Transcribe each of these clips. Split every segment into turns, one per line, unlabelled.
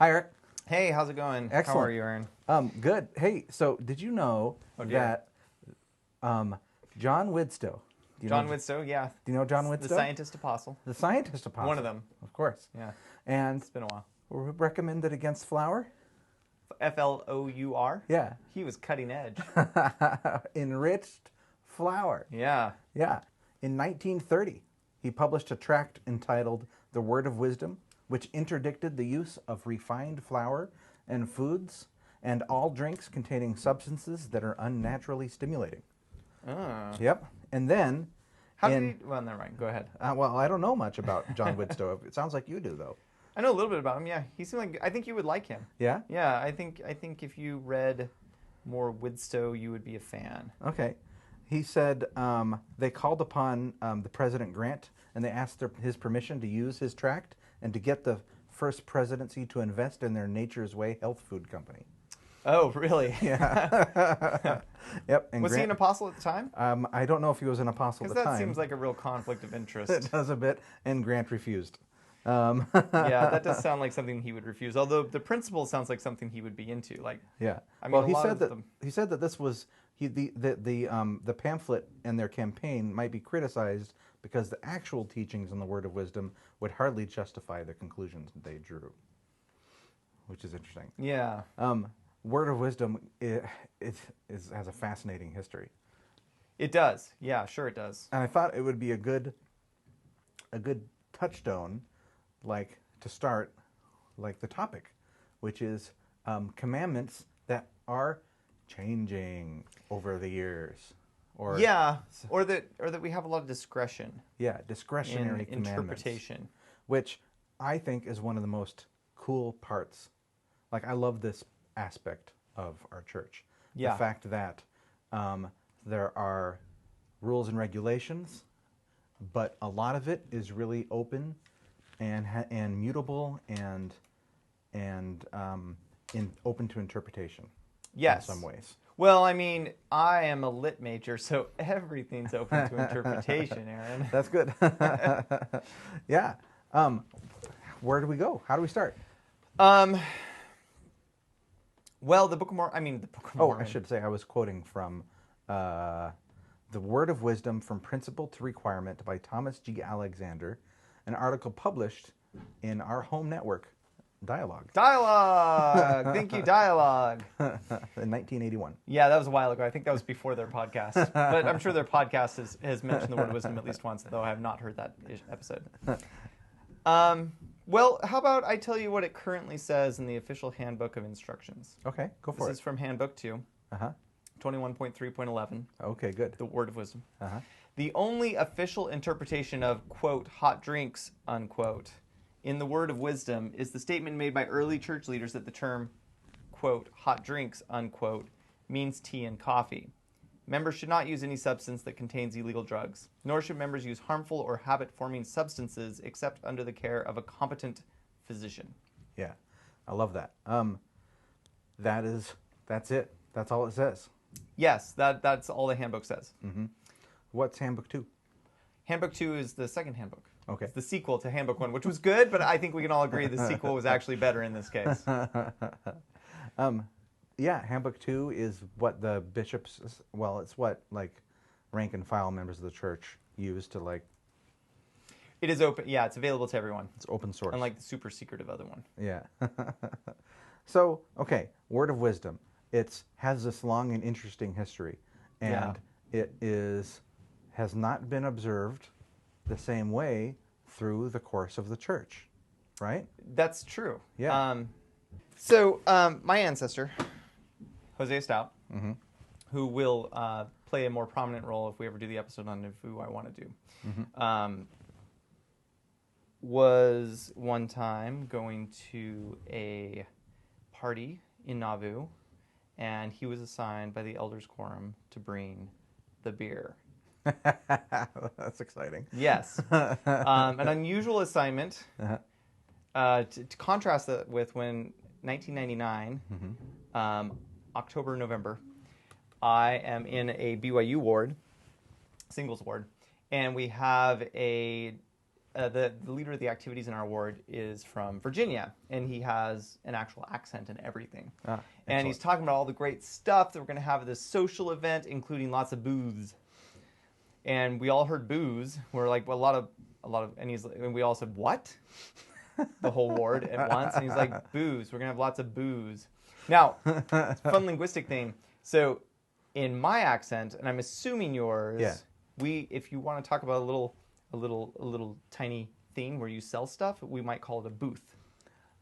Hi, Eric.
Hey, how's it going?
Excellent.
How are you, Aaron?
Good. Hey, so did you know that John Widstow?
John Widstow, yeah.
Do you know John Widstow?
The scientist apostle.
The scientist apostle.
One of them.
Of course.
Yeah.
And
It's been a while.
recommended against flour?
Flour?
Yeah.
He was cutting edge.
Enriched flour.
Yeah.
Yeah. In 1930, he published a tract entitled The Word of Wisdom, which interdicted the use of refined flour and foods and all drinks containing substances that are unnaturally stimulating.
Oh.
Yep. And then...
Well, never mind. Go ahead.
Well, I don't know much about John Widstow. It sounds like you do, though.
I know a little bit about him, yeah. He seemed like... I think you would like him.
Yeah?
Yeah, I think if you read more Widstow, you would be a fan.
Okay. He said they called upon the President Grant, and they asked his permission to use his tract and to get the first presidency to invest in their Nature's Way health food company.
Oh, really?
Yeah. Yep. And
was he an apostle at the time?
I don't know if he was an apostle at the time.
Because that seems like a real conflict of interest.
It does a bit, and Grant refused.
Yeah, that does sound like something he would refuse. Although the principle sounds like something he would be into. Like,
yeah.
I mean,
Well, he said that this was the pamphlet and their campaign might be criticized because the actual teachings in the Word of Wisdom would hardly justify the conclusions they drew, which is interesting.
Yeah.
Word of Wisdom has a fascinating history.
It does. Yeah, sure it does.
And I thought it would be a good touchstone, like to start, like the topic, which is commandments that are changing over the years, or
that we have a lot of discretion.
Yeah, discretionary
in
commandments,
interpretation,
which I think is one of the most cool parts. Like, I love this aspect of our church.
Yeah.
The fact that there are rules and regulations, but a lot of it is really open and mutable and open to interpretation.
Yes.
In some ways.
Well, I mean, I am a lit major, so everything's open to interpretation, Aaron.
That's good. Yeah. Where do we go? How do we start?
Well, the Book of Mormon.
Oh, I should say I was quoting from The Word of Wisdom from Principle to Requirement by Thomas G. Alexander, an article published in our home network, Dialogue.
Thank you, Dialogue.
In 1981.
Yeah, that was a while ago. I think that was before their podcast. But I'm sure their podcast has mentioned the Word of Wisdom at least once, though I have not heard that episode. Well, how about I tell you what it currently says in the official Handbook of Instructions.
Okay, go for it.
This is from Handbook 2, 21.3.11.
Okay, good.
The Word of Wisdom.
Uh-huh.
The only official interpretation of, quote, hot drinks, unquote, in the Word of Wisdom is the statement made by early church leaders that the term, quote, hot drinks, unquote, means tea and coffee. Members should not use any substance that contains illegal drugs, nor should members use harmful or habit-forming substances except under the care of a competent physician.
Yeah, I love that. That's it. That's all it says.
Yes, that's all the handbook says.
Mm-hmm. What's Handbook 2?
Handbook 2 is the second handbook.
Okay.
It's the sequel to Handbook 1, which was good, but I think we can all agree the sequel was actually better in this case.
Yeah, Handbook 2 is what the bishops, well, it's what, like, rank and file members of the church use to, like...
It is open, yeah, it's available to everyone.
It's open source.
Unlike the super secretive other one.
Yeah. So, okay, Word of Wisdom. It has this long and interesting history, and it has not been observed the same way through the course of the church, right?
That's true.
Yeah.
So, my ancestor, Hosea Stout, who will play a more prominent role if we ever do the episode on who I want to do, was one time going to a party in Nauvoo, and he was assigned by the elders quorum to bring the beer.
That's exciting.
Yes. An unusual assignment. To contrast that with when 1999, October, November, I am in a BYU ward, singles ward, and we have a the leader of the activities in our ward is from Virginia, and he has an actual accent and everything. And he's talking about all the great stuff that we're going to have at this social event, including lots of booths. And we all heard booze. We're like, well, a lot of, and we all said, what? The whole ward at once. And he's like, booze. We're going to have lots of booze. Now, it's a fun linguistic thing. So in my accent, and I'm assuming yours, if you want to talk about a little tiny thing where you sell stuff, we might call it a booth.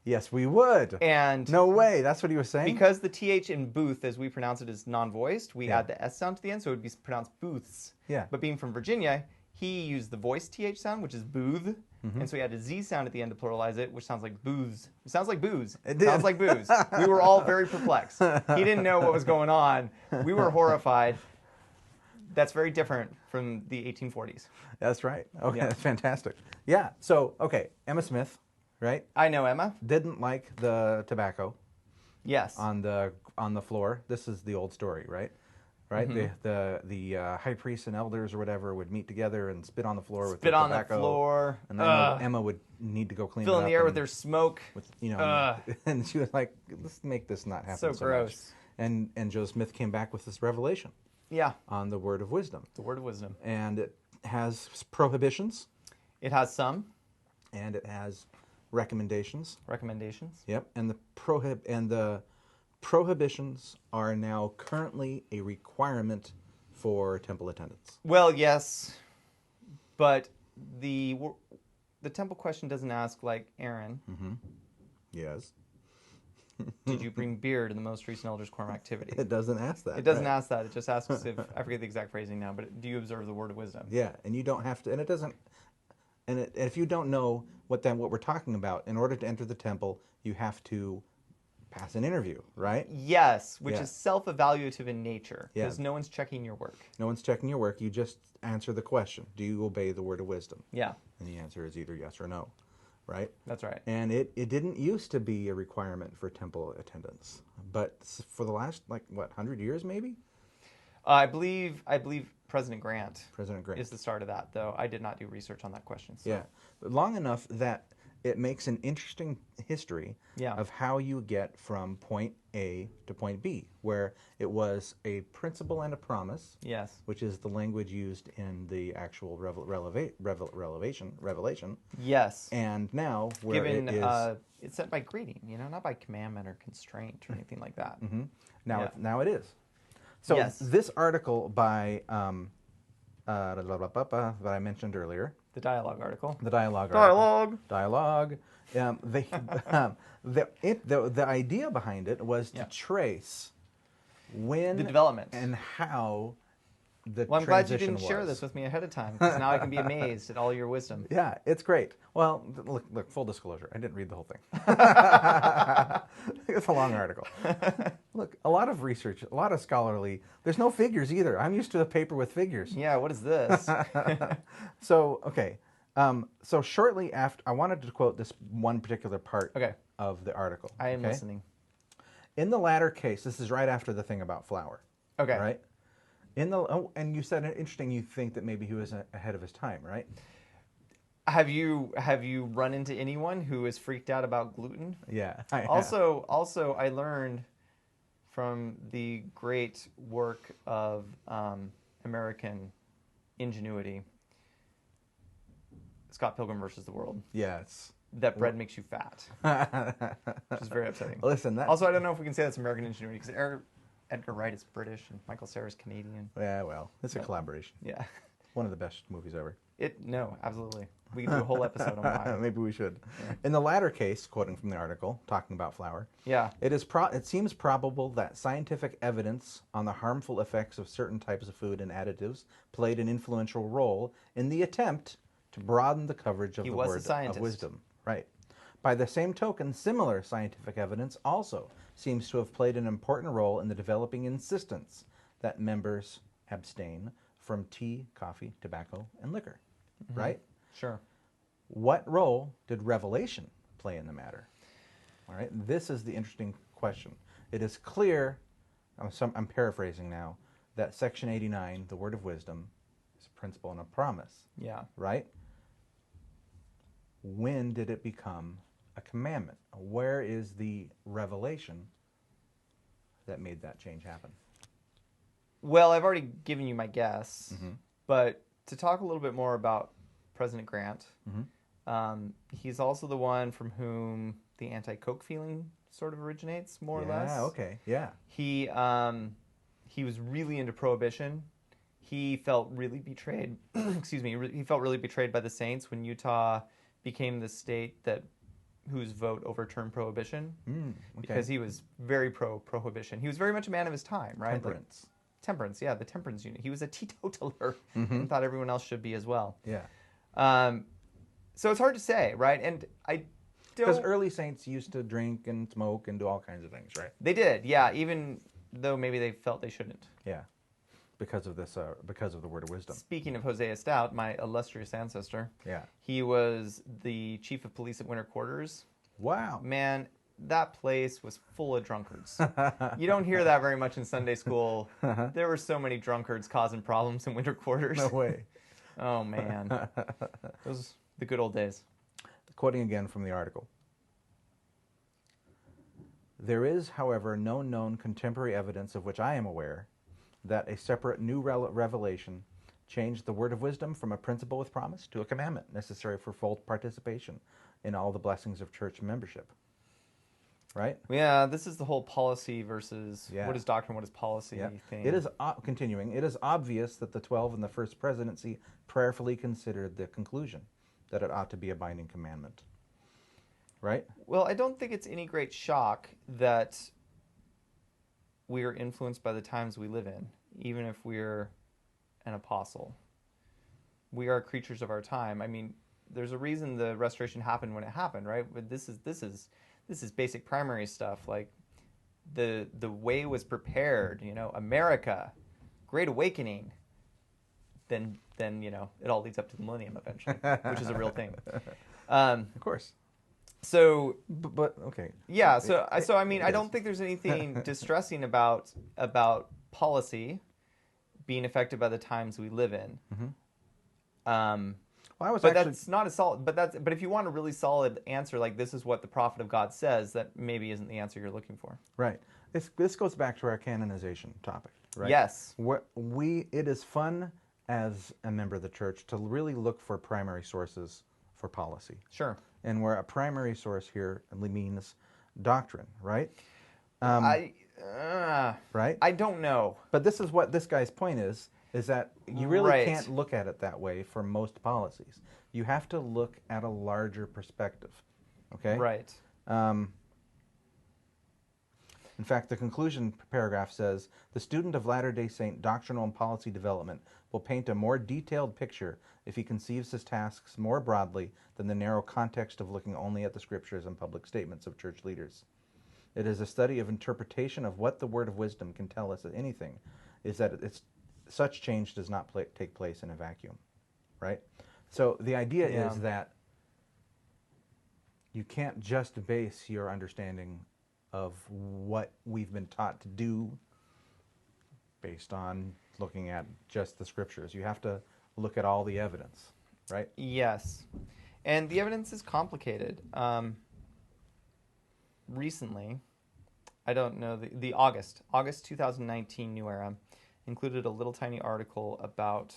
Yes, we would.
And
no way, that's what he was saying?
Because the TH in booth, as we pronounce it, is non-voiced, we add the S sound to the end, so it would be pronounced booths.
Yeah.
But being from Virginia, he used the voiced TH sound, which is booth, and so he added a Z sound at the end to pluralize it, which sounds like booze. It sounds like booze.
It
sounds like booze. We were all very perplexed. He didn't know what was going on. We were horrified. That's very different from the 1840s.
That's right. Okay, that's fantastic. Yeah, so, okay, Emma Smith, right?
I know Emma.
Didn't like the tobacco.
Yes.
On the floor. This is the old story, right? Right? The high priests and elders or whatever would meet together and spit on the floor with the tobacco.
Spit on the floor.
And then Emma would need to go clean it up.
Fill in the air with their smoke.
And she was like, let's make this not happen so
gross.
much. And Joe Smith came back with this revelation.
Yeah.
On the word of wisdom.
The word of wisdom.
And it has prohibitions.
It has some.
And it has recommendations.
Recommendations.
Yep. And the prohibitions are now currently a requirement for temple attendance.
Well, yes, but the temple question doesn't ask, like, Aaron.
Yes.
Did you bring beer to the most recent elders' quorum activity?
It doesn't ask that.
It doesn't ask that. It just asks if, I forget the exact phrasing now, but do you observe the word of wisdom?
Yeah, and you don't have to, and it doesn't, if you don't know what we're talking about, in order to enter the temple, you have to pass an interview, right?
Yes, which is self-evaluative in nature, because no one's checking your work.
No one's checking your work. You just answer the question. Do you obey the word of wisdom?
Yeah.
And the answer is either yes or no, right?
That's right.
And it didn't used to be a requirement for temple attendance, but for the last, 100 years maybe?
I believe President Grant is the start of that, though I did not do research on that question. So.
Yeah, but long enough that it makes an interesting history of how you get from point A to point B, where it was a principle and a promise, which is the language used in the actual revelation.
Yes.
And now where
it
is...
it's set by greeting, not by commandment or constraint or anything like that.
Now it is. So this article by that I mentioned earlier.
The dialogue article.
The dialogue. The idea behind it was to trace when
the development
and how the
I'm glad you didn't share this with me ahead of time, because now I can be amazed at all your wisdom.
Yeah, it's great. Well, look, full disclosure, I didn't read the whole thing. It's a long article. Look, a lot of research, a lot of scholarly. There's no figures either. I'm used to a paper with figures.
Yeah, what is this?
So, okay. So shortly after, I wanted to quote this one particular part of the article.
I am listening.
In the latter case, this is right after the thing about flour.
Okay.
Right? And you said interesting. You think that maybe he was ahead of his time, right?
Have you run into anyone who is freaked out about gluten?
Yeah.
Also, I learned from the great work of American ingenuity, Scott Pilgrim versus the World.
Yes.
That bread makes you fat, which is very upsetting.
Listen,
also, I don't know if we can say that's American ingenuity, because Edgar Wright is British and Michael Cera is Canadian.
Yeah, well, it's a collaboration.
Yeah.
One of the best movies ever.
No, absolutely. We can do a whole episode on why.
Maybe we should. Yeah. In the latter case, quoting from the article, talking about flour, it seems probable that scientific evidence on the harmful effects of certain types of food and additives played an influential role in the attempt to broaden the coverage of the word of wisdom. Right. By the same token, similar scientific evidence also seems to have played an important role in the developing insistence that members abstain from tea, coffee, tobacco, and liquor. Right?
Sure.
What role did revelation play in the matter? All right. This is the interesting question. It is clear, I'm paraphrasing now, that Section 89, the word of wisdom, is a principle and a promise.
Yeah.
Right? when did it become a commandment? Where is the revelation that made that change happen?
Well, I've already given you my guess,
Mm-hmm.
but to talk a little bit more about President Grant,
Mm-hmm.
he's also the one from whom the anti-Coke feeling sort of originates, more or less.
Yeah, okay, yeah.
He was really into prohibition. He felt really betrayed. Excuse me. He felt really betrayed by the Saints when Utah became the state whose vote overturned prohibition,
Okay.
because he was very pro-prohibition. He was very much a man of his time, right?
Temperance.
Temperance, yeah, the temperance unit. He was a teetotaler
Mm-hmm.
and thought everyone else should be as well.
Yeah.
So it's hard to say, right? And I
Because
don't...
early saints used to drink and smoke and do all kinds of things, right?
They did, yeah, even though maybe they felt they shouldn't.
Yeah. Because of this, because of the word of wisdom.
Speaking of Hosea Stout, my illustrious ancestor,
Yeah.
he was the chief of police at Winter Quarters.
Wow.
Man, that place was full of drunkards. You don't hear that very much in Sunday school. There were so many drunkards causing problems in Winter Quarters.
No way.
Oh, man. Those the good old days.
Quoting again from the article. There is, however, no known contemporary evidence of which I am aware that a separate new revelation changed the word of wisdom from a principle with promise to a commandment necessary for full participation in all the blessings of church membership. Right?
Yeah, this is the whole policy versus
Yeah.
what is doctrine, what is policy
Yeah.
thing.
It is, continuing, it is obvious that the 12 in the first presidency prayerfully considered the conclusion that it ought to be a binding commandment. Right?
Well, I don't think it's any great shock that we are influenced by the times we live in, even if we're an apostle. We are creatures of our time. I mean, there's a reason the restoration happened when it happened, right? But this is basic primary stuff. Like the way was prepared. You know, America, Great Awakening. Then you know it all leads up to the millennium eventually, which is a real thing.
Of course.
So,
but okay.
yeah. So I mean, I don't think there's anything distressing about policy being affected by the times we live in.
Mm-hmm. Well,
That's not a solid. But if you want a really solid answer, like this is what the prophet of God says, that maybe isn't the answer you're looking for.
Right. This goes back to our canonization topic, right?
Yes.
It is fun as a member of the church to really look for primary sources for policy.
Sure.
And where a primary source here means doctrine, right?
Right? I don't know.
But this is what this guy's point is that you really
Right.
can't look at it that way for most policies. You have to look at a larger perspective, okay?
Right.
In fact, the conclusion paragraph says, the student of Latter-day Saint doctrinal and policy development will paint a more detailed picture if he conceives his tasks more broadly than the narrow context of looking only at the scriptures and public statements of church leaders. It is a study of interpretation of what the word of wisdom can tell us, if anything, is that such change does not take place in a vacuum, right? So the idea is that you can't just base your understanding of what we've been taught to do based on looking at just the scriptures. You have to look at all the evidence, right?
Yes. And the evidence is complicated. Recently, I don't know, the August 2019 New Era included a little tiny article about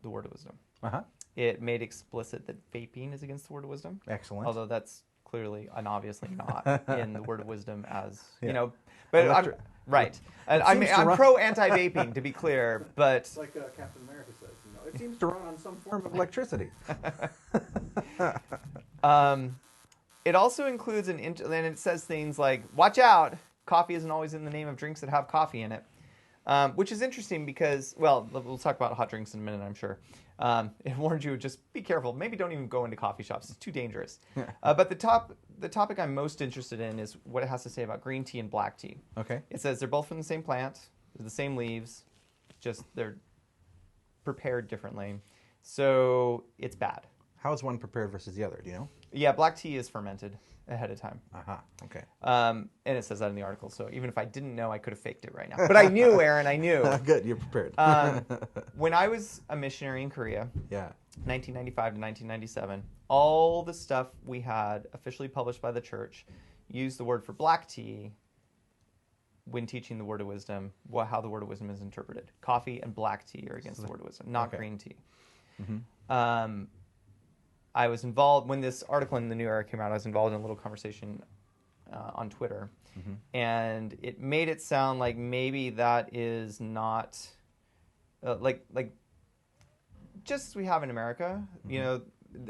the word of wisdom.
Uh-huh.
It made explicit that vaping is against the word of wisdom.
Excellent.
Although that's clearly and obviously not in the word of wisdom as,
Yeah.
you know, but right. And I'm pro anti-vaping, to be clear, but
It's like Captain America says, you know, it seems to run on some form of electricity.
it also includes and it says things like, watch out, coffee isn't always in the name of drinks that have coffee in it. Which is interesting because, well, we'll talk about hot drinks in a minute, I'm sure. It warns you, just be careful. Maybe don't even go into coffee shops. It's too dangerous. But the topic I'm most interested in is what it has to say about green tea and black tea.
Okay.
It says they're both from the same plant, they're the same leaves, just they're prepared differently. So it's bad.
How is one prepared versus the other? Do you know?
Yeah, black tea is fermented ahead of time.
Uh-huh. Okay.
And it says that in the article. So even if I didn't know, I could have faked it right now. But I knew, Aaron, I knew.
Good, you're prepared.
When I was a missionary in Korea,
yeah.
1995 to 1997, all the stuff we had officially published by the church used the word for black tea when teaching the word of wisdom, how the word of wisdom is interpreted. Coffee and black tea are against the word of wisdom, not green tea. Mm-hmm. I was involved, when this article in the New Era came out, I was involved in a little conversation on Twitter. Mm-hmm. And it made it sound like maybe that is not, like just as we have in America, mm-hmm. you know,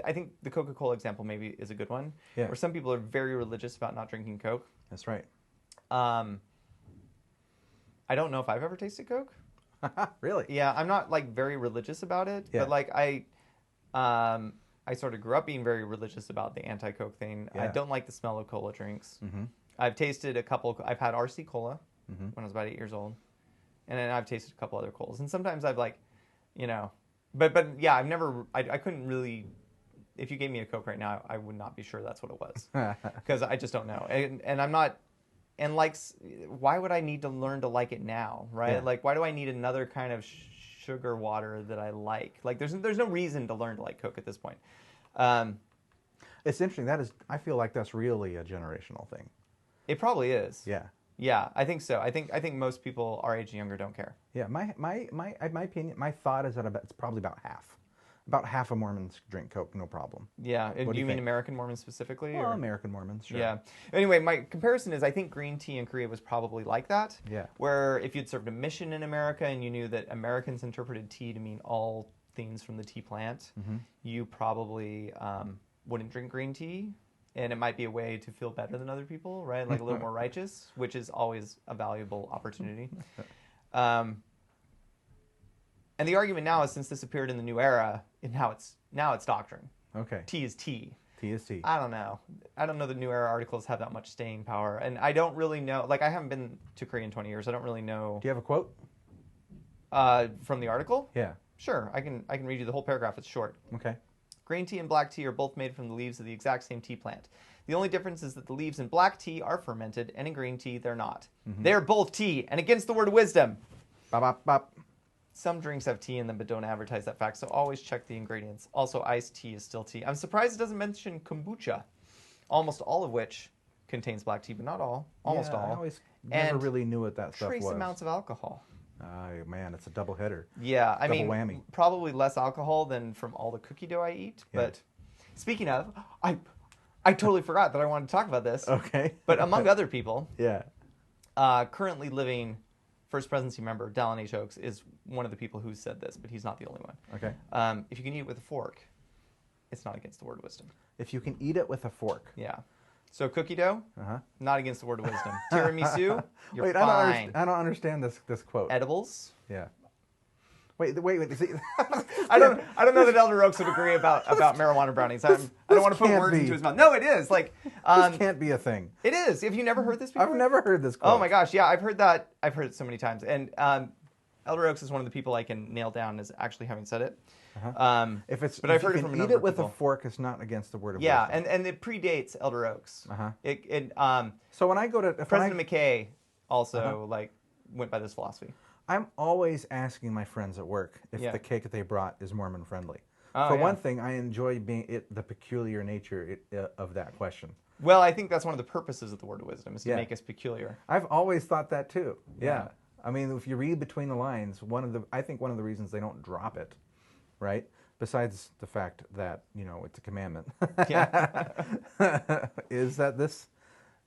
I think the Coca-Cola example maybe is a good one, where some people are very religious about not drinking Coke.
That's right.
I don't know if I've ever tasted Coke.
Really?
Yeah, I'm not like very religious about it, but like I sort of grew up being very religious about the anti-Coke thing. Yeah. I don't like the smell of cola drinks. Mm-hmm. I've tasted a couple. I've had RC Cola mm-hmm. when I was about 8 years old, and then I've tasted a couple other colas. And sometimes I've like, you know, but yeah, I've never. I couldn't really. If you gave me a Coke right now, I would not be sure that's what it was because I just don't know, and I'm not. And like, why would I need to learn to like it now, right? Yeah. Like, why do I need another kind of sugar water that I like? Like, there's no reason to learn to like Coke at this point.
It's interesting. I feel like that's really a generational thing.
It probably is.
Yeah.
Yeah, I think so. I think most people our age and younger don't care.
Yeah, my opinion, my thought is that it's probably about half. About half of Mormons drink Coke, no problem.
Yeah, do you mean American Mormons specifically?
Well, American Mormons, sure.
Yeah. Anyway, my comparison is I think green tea in Korea was probably like that.
Yeah.
Where if you'd served a mission in America and you knew that Americans interpreted tea to mean all things from the tea plant, mm-hmm. you probably wouldn't drink green tea. And it might be a way to feel better than other people, right? Like a little more righteous, which is always a valuable opportunity. And the argument now is since this appeared in the New Era, and now it's doctrine.
Okay.
Tea is tea.
Tea is tea.
I don't know. I don't know that New Era articles have that much staying power, and I don't really know. Like I haven't been to Korea in 20 years. I don't really know.
Do you have a quote?
From the article?
Yeah.
Sure. I can read you the whole paragraph. It's short.
Okay.
Green tea and black tea are both made from the leaves of the exact same tea plant. The only difference is that the leaves in black tea are fermented, and in green tea they're not. Mm-hmm. They're both tea, and against the word of wisdom.
Bop, bop, bop.
Some drinks have tea in them but don't advertise that fact, so always check the ingredients. Also, iced tea is still tea. I'm surprised it doesn't mention kombucha, almost all of which contains black tea, but not all. Almost all.
I always never really knew what that stuff was.
Trace amounts of alcohol.
Oh, man, it's a double header.
Yeah, I mean,
whammy.
Probably less alcohol than from all the cookie dough I eat. Yeah. But speaking of, I totally forgot that I wanted to talk about this.
Okay.
But among other people,
yeah,
currently living First Presidency member Dallin H. Oaks is one of the people who said this, but he's not the only one.
Okay.
If you can eat it with a fork, it's not against the word of wisdom.
If you can eat it with a fork.
Yeah. So cookie dough, not against the word of wisdom. Tiramisu, you're
Wait,
fine.
I don't understand this quote.
Edibles.
Yeah. Wait. See,
I don't know that Elder Oaks would agree about marijuana brownies. I don't want to put words into his mouth. No, it is like
this can't be a thing.
It is. Have you never heard this before?
I've never heard this quote.
Oh my gosh, yeah, I've heard that. I've heard it so many times. And Elder Oaks is one of the people I can nail down as actually having said it. But I've heard it from a number of people.
Eat it with a fork is not against the word of wisdom.
Yeah, and it predates Elder Oaks.
So when I go to
President McKay also like went by this philosophy.
I'm always asking my friends at work if the cake that they brought is Mormon friendly.
For
one thing, I enjoy the peculiar nature of that question.
Well, I think that's one of the purposes of the word of wisdom is to make us peculiar.
I've always thought that too. Yeah. I mean, if you read between the lines, I think one of the reasons they don't drop it, right? Besides the fact that, it's a commandment. Or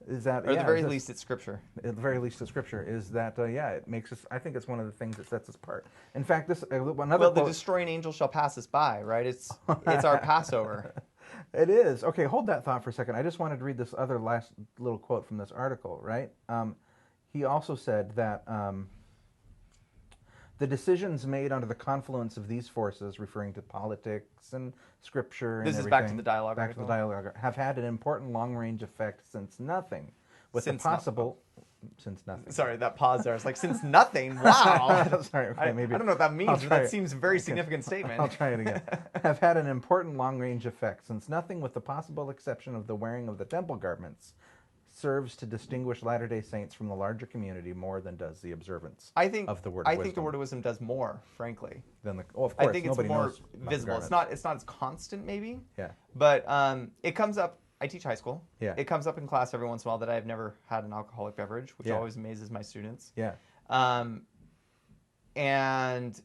at the very least, it's Scripture.
At the very least, it's Scripture. Is that it makes us? I think it's one of the things that sets us apart. In fact, another.
The destroying angel shall pass us by. Right? It's our Passover.
It is. Okay, hold that thought for a second. I just wanted to read this other last little quote from this article. Right? He also said that the decisions made under the confluence of these forces, referring to politics and Scripture and
this is back to the dialogue article.
Have had an important long-range effect since nothing, since nothing.
Sorry, that pause there. It's like since nothing. Wow.
Sorry. Okay, maybe
I don't know what that means. But that seems a very significant statement.
I'll try it again. Have had an important long-range effect since nothing, with the possible exception of the wearing of the temple garments, serves to distinguish Latter-day Saints from the larger community more than does the observance of the Word of Wisdom.
I think the Word of Wisdom does more, frankly.
Of course, I
think it's more visible. It's not as constant, maybe.
Yeah.
But it comes up. I teach high school.
Yeah.
It comes up in class every once in a while that I've never had an alcoholic beverage, which
Yeah.
always amazes my students.
Yeah.
And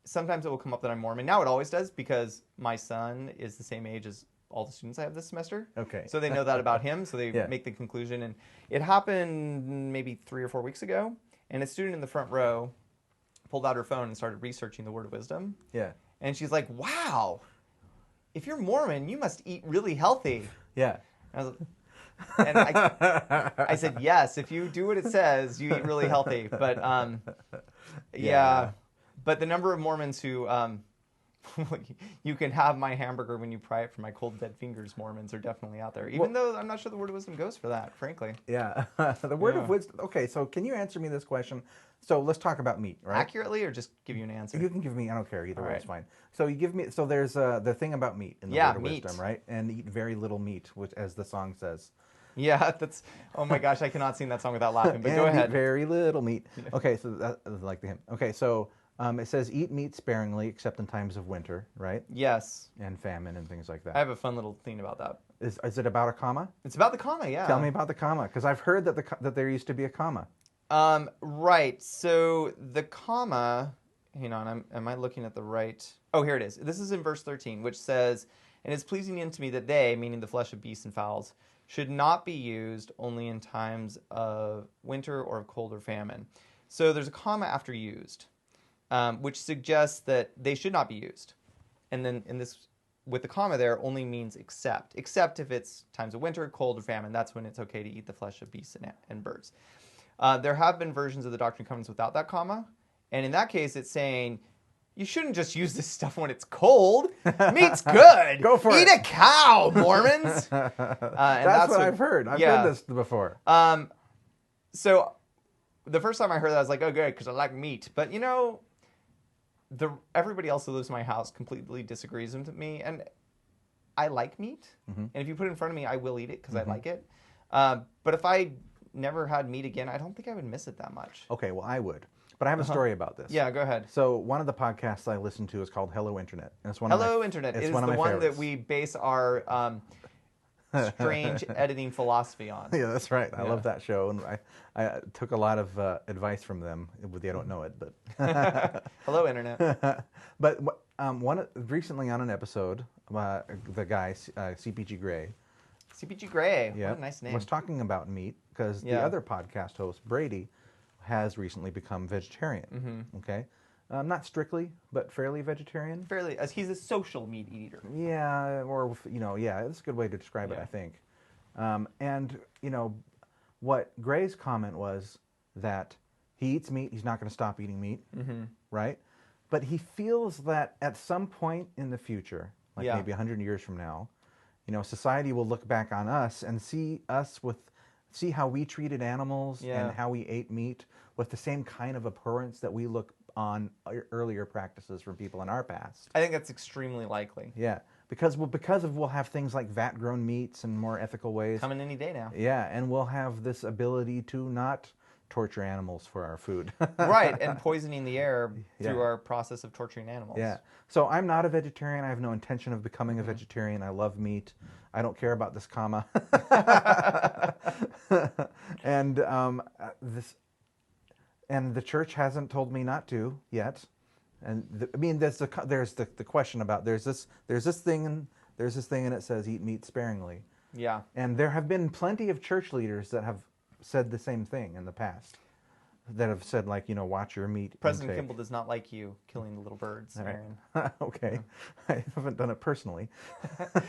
sometimes it will come up that I'm Mormon. Now it always does because my son is the same age as all the students I have this semester.
Okay.
So they know that about him, so they
Yeah.
make the conclusion. And it happened maybe 3 or 4 weeks ago, and a student in the front row pulled out her phone and started researching the Word of Wisdom.
Yeah.
And she's like, wow, if you're Mormon, you must eat really healthy.
Yeah.
And I said, yes, if you do what it says, you eat really healthy. But yeah. But the number of Mormons who you can have my hamburger when you pry it from my cold dead fingers Mormons are definitely out there. Even though I'm not sure the Word of Wisdom goes for that, frankly.
Yeah. The Word of Wisdom. Okay, so can you answer me this question? So let's talk about meat, right?
Accurately, or just give you an answer?
You can give me, I don't care, either way,
right.
it's fine. So you give me, so there's the thing about meat in the Word of
meat.
Wisdom, right? And eat very little meat, which, as the song says.
Yeah, that's, oh my gosh, I cannot sing that song without laughing, but go ahead.
Eat very little meat. Okay, so that's like the hymn. Okay, so it says eat meat sparingly except in times of winter, right?
Yes.
And famine and things like that.
I have a fun little thing about that.
Is it about a comma?
It's about the comma, yeah.
Tell me about the comma, because I've heard that there used to be a comma.
Right. So the comma, hang on, am I looking at the right? Oh, here it is. This is in verse 13, which says, "And it's pleasing unto me that they," meaning the flesh of beasts and fowls, "should not be used only in times of winter or of cold or famine." So there's a comma after used, which suggests that they should not be used. And then in this, with the comma there, only means except if it's times of winter, cold, or famine. That's when it's okay to eat the flesh of beasts and birds. There have been versions of the Doctrine and Covenants without that comma, and in that case, it's saying you shouldn't just use this stuff when it's cold. Meat's good.
Go for it.
Eat a cow, Mormons. And
that's what I've heard. I've heard this before.
So the first time I heard that, I was like, oh, good, because I like meat. But, everybody else who lives in my house completely disagrees with me, and I like meat. Mm-hmm. And if you put it in front of me, I will eat it because I like it. But if I never had meat again, I don't think I would miss it that much.
Okay, well, I would. But I have a story about this.
Yeah, go ahead.
So one of the podcasts I listen to is called Hello Internet. And it's
Internet. It is the one that we base our strange editing philosophy on.
Yeah, that's right. I love that show, and I took a lot of advice from them. They don't know it, but
Hello Internet.
But recently on an episode, the guy CPG Gray.
CPG Gray. What a nice name.
Was talking about meat because the other podcast host Brady has recently become vegetarian. Mm-hmm. Okay. Not strictly, but fairly vegetarian.
Fairly, as he's a social meat eater.
Yeah, or that's a good way to describe it, I think. And what Gray's comment was that he eats meat, he's not going to stop eating meat, right? But he feels that at some point in the future, maybe 100 years from now, society will look back on us and see how we treated animals and how we ate meat with the same kind of abhorrence that we look on earlier practices from people in our past.
I think that's extremely likely.
Yeah, because we'll have things like vat-grown meats and more ethical ways.
Coming any day now.
Yeah, and we'll have this ability to not torture animals for our food.
Right, and poisoning the air through our process of torturing animals.
Yeah. So I'm not a vegetarian. I have no intention of becoming a vegetarian. I love meat. I don't care about this comma. And the church hasn't told me not to yet. And there's the question about there's this thing and it says eat meat sparingly.
Yeah.
And there have been plenty of church leaders that have said the same thing in the past. That have said, watch your meat
President
intake.
Kimball does not like you killing the little birds, Aaron.
Okay. Yeah. I haven't done it personally.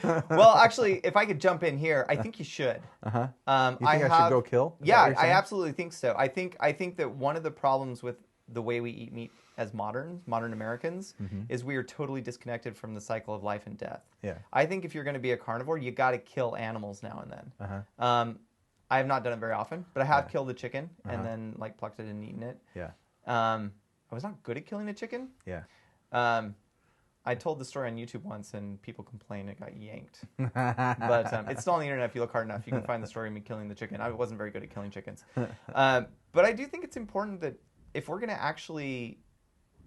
Well, actually, if I could jump in here, I think you should.
Uh-huh. You think I should go kill?
Yeah, I absolutely think so. I think that one of the problems with the way we eat meat as modern Americans is we are totally disconnected from the cycle of life and death.
Yeah.
I think if you're going to be a carnivore, you got to kill animals now and then.
Uh-huh.
I have not done it very often, but I have killed a chicken and then plucked it and eaten it.
Yeah.
I was not good at killing a chicken.
Yeah.
I told the story on YouTube once, and people complained it got yanked. But it's still on the internet if you look hard enough. You can find the story of me killing the chicken. I wasn't very good at killing chickens. But I do think it's important that if we're going to actually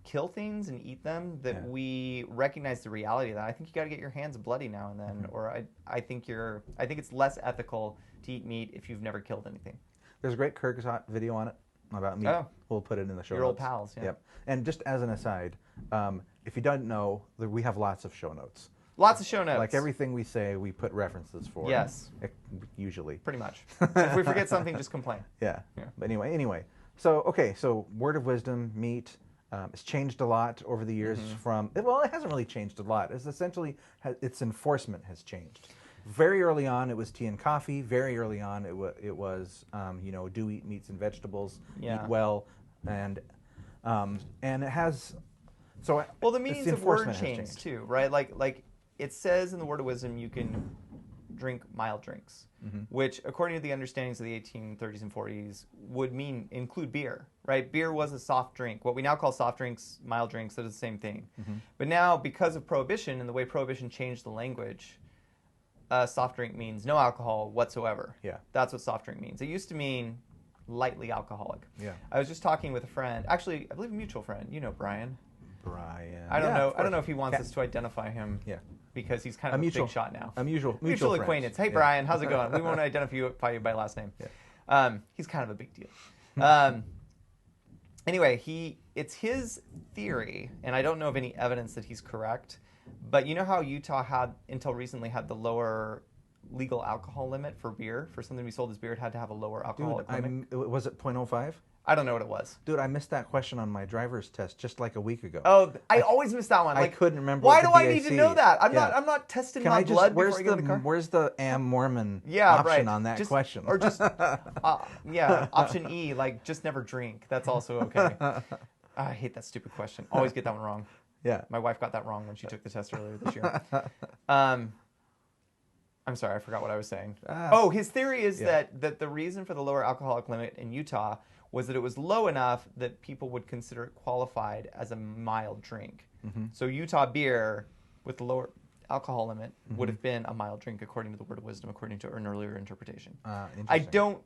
kill things and eat them, that we recognize the reality of that. I think you got to get your hands bloody now and then, or I think it's less ethical to eat meat if you've never killed anything.
There's a great Kyrgyzstan video on it about meat.
Oh.
We'll put it in the show
Your
notes.
old pals, yeah.
Yep. And just as an aside, if you don't know, we have lots of show notes.
Lots of show notes.
Like everything we say, we put references for.
Yes.
Usually.
Pretty much. If we forget something, just complain.
Yeah. But anyway. So word of wisdom, meat, it's changed a lot over the years it hasn't really changed a lot. It's essentially, its enforcement has changed. Very early on, it was tea and coffee. Very early on, it was do eat meats and vegetables, eat well, and it has. So
the meanings of word changed too, right? Like it says in the Word of Wisdom, you can drink mild drinks, which, according to the understandings of the 1830s and 40s, would include beer, right? Beer was a soft drink. What we now call soft drinks, mild drinks, that is the same thing. But now, because of Prohibition and the way Prohibition changed the language, soft drink means no alcohol whatsoever.
Yeah.
That's what soft drink means. It used to mean lightly alcoholic.
Yeah.
I was just talking with a friend, actually, I believe a mutual friend. You know Brian.
Brian.
I don't know. I don't know if he wants us to identify him.
Yeah.
Because he's kind of a big shot now.
A mutual
acquaintance. Hey, Brian, how's it going? We won't identify you by last name.
Yeah.
He's kind of a big deal. Anyway, it's his theory, and I don't know of any evidence that he's correct, but you know how Utah until recently, had the lower legal alcohol limit for beer? For something to be sold as beer, it had to have a lower alcohol limit.
Was it 0.05?
I don't know what it was.
Dude, I missed that question on my driver's test just like a week ago.
Oh, I always miss that one.
I couldn't remember.
Why do I need to know that? I'm not testing my blood before I get in the car.
Where's the am Mormon option on that question?
Or just option E, like just never drink. That's also okay. I hate that stupid question. Always get that one wrong.
Yeah.
My wife got that wrong when she took the test earlier this year. I'm sorry, I forgot what I was saying. His theory is that the reason for the lower alcoholic limit in Utah was that it was low enough that people would consider it qualified as a mild drink. So Utah beer with the lower alcohol limit would have been a mild drink according to the Word of Wisdom, according to an earlier interpretation. I don't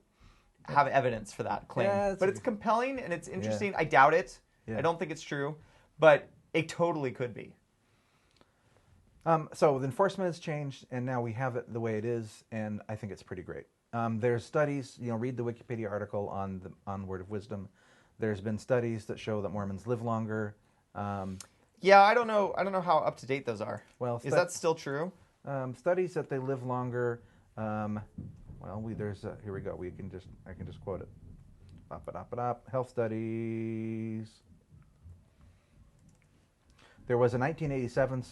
have evidence for that claim, but it's compelling and it's interesting. I doubt it. I don't think it's true, but it totally could be.
So the enforcement has changed, and now we have it the way it is, and I think it's pretty great. There's studies, read the Wikipedia article on Word of Wisdom. There's been studies that show that Mormons live longer.
Yeah, I don't know how up to date those are. Well, is that still true?
Studies that they live longer. Here we go. I can just quote it. Health studies. There was a 1987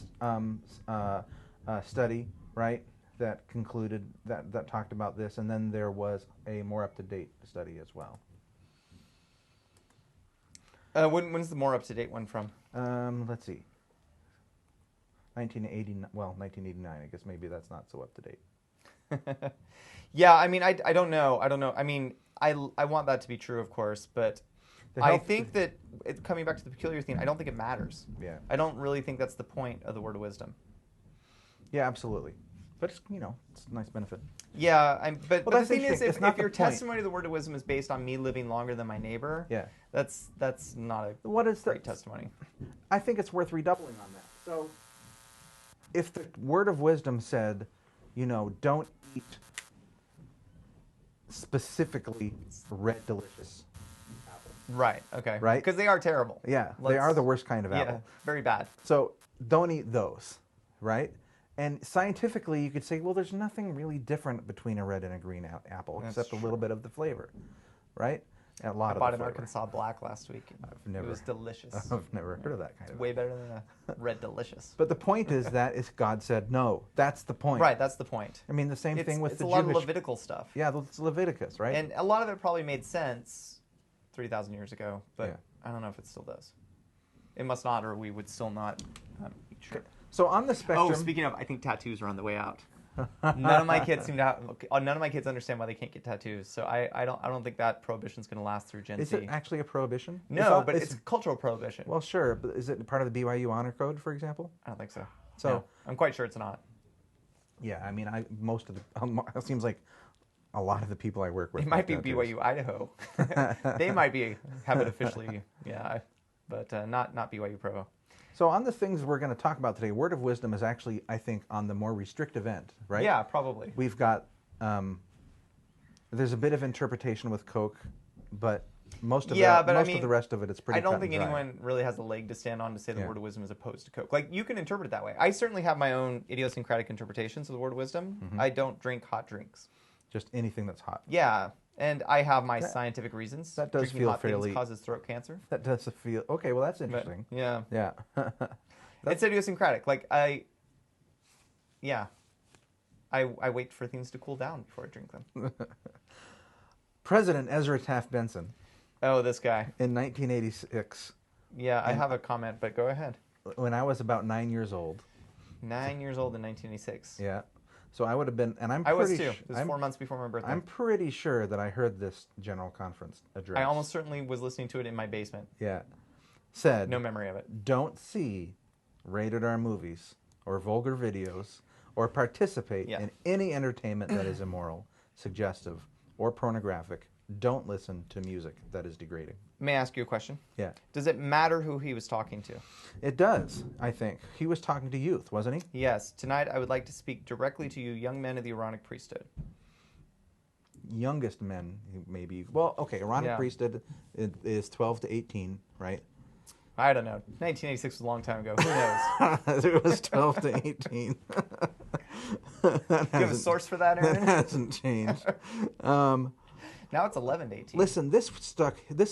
study, right, that concluded that talked about this, and then there was a more up-to-date study as well.
When's the more up-to-date one from?
Let's see. 1989. I guess maybe that's not so up-to-date.
Yeah, I mean, I don't know. I mean, I want that to be true, of course, but I think that, coming back to the peculiar thing, I don't think it matters.
Yeah.
I don't really think that's the point of the Word of Wisdom.
Yeah, absolutely. But it's a nice benefit.
Yeah, but the thing is, if your testimony of the Word of Wisdom is based on me living longer than my neighbor, that's not a great testimony.
I think it's worth redoubling on that. So, if the Word of Wisdom said, don't eat specifically red delicious apple.
Right. Okay.
Right.
Because they are terrible.
Yeah, they are the worst kind of apple.
Yeah, very bad.
So don't eat those, right? And scientifically, you could say, well, there's nothing really different between a red and a green apple except a little bit of the flavor, right?
I bought an Arkansas Black last week. It was delicious.
I've never heard of that kind of.
Way better than a Red Delicious.
But the point is that God said no. That's the point.
Right, that's the point.
I mean, the same thing with the Jewish.
It's a lot of Levitical stuff.
Yeah, it's Leviticus, right?
And a lot of it probably made sense 3,000 years ago, but I don't know if it still does. It must not, or we would still not eat shrimp.
So on the spectrum.
Oh, speaking of, I think tattoos are on the way out. None of my kids seem to have. None of my kids understand why they can't get tattoos. So I don't think that prohibition's going to last through Gen
Is
Z.
it actually a prohibition?
No, but it's cultural prohibition.
Well, sure, but is it part of the BYU honor code, for example?
I don't think so.
So
No, I'm quite sure it's not.
Yeah, I mean, most of the it seems like a lot of the people I work with.
It might be BYU Idaho. They might have it officially, yeah, but not BYU Provo.
So on the things we're going to talk about today, word of wisdom is actually, I think, on the more restrictive end, right?
Yeah, probably.
We've got there's a bit of interpretation with Coke, but most of the rest of it is pretty.
I don't think anyone really has a leg to stand on to say the word of wisdom is opposed to Coke. Like, you can interpret it that way. I certainly have my own idiosyncratic interpretations of the word of wisdom. Mm-hmm. I don't drink hot drinks.
Just anything that's hot.
Yeah, and I have my scientific reasons.
That does
Drinking
feel
hot
fairly.
Things causes throat cancer.
That does feel okay. Well, that's interesting.
But, yeah.
Yeah.
It's idiosyncratic. Like I wait for things to cool down before I drink them.
President Ezra Taft Benson.
Oh, this guy.
In 1986.
Yeah, I have a comment, but go ahead.
When I was about 9 years old.
9 years old in 1986.
Yeah. So I would have been, and
I was too. It was 4 months before my birthday.
I'm pretty sure that I heard this general conference address.
I almost certainly was listening to it in my basement.
Yeah. Said.
No memory of it.
Don't see rated R movies or vulgar videos or participate in any entertainment that is immoral, suggestive, or pornographic. Don't listen to music that is degrading.
May I ask you a question?
Yeah.
Does it matter who he was talking to?
It does, I think. He was talking to youth, wasn't he?
Yes. Tonight I would like to speak directly to you young men of the Aaronic priesthood.
Youngest men, maybe. Well, okay, Aaronic priesthood is 12 to 18, right?
I don't know. 1986 was a long time ago. Who knows?
It was 12 to 18.
Do you have a source for that, Aaron?
It hasn't changed.
Now it's 11 to 18.
Listen, this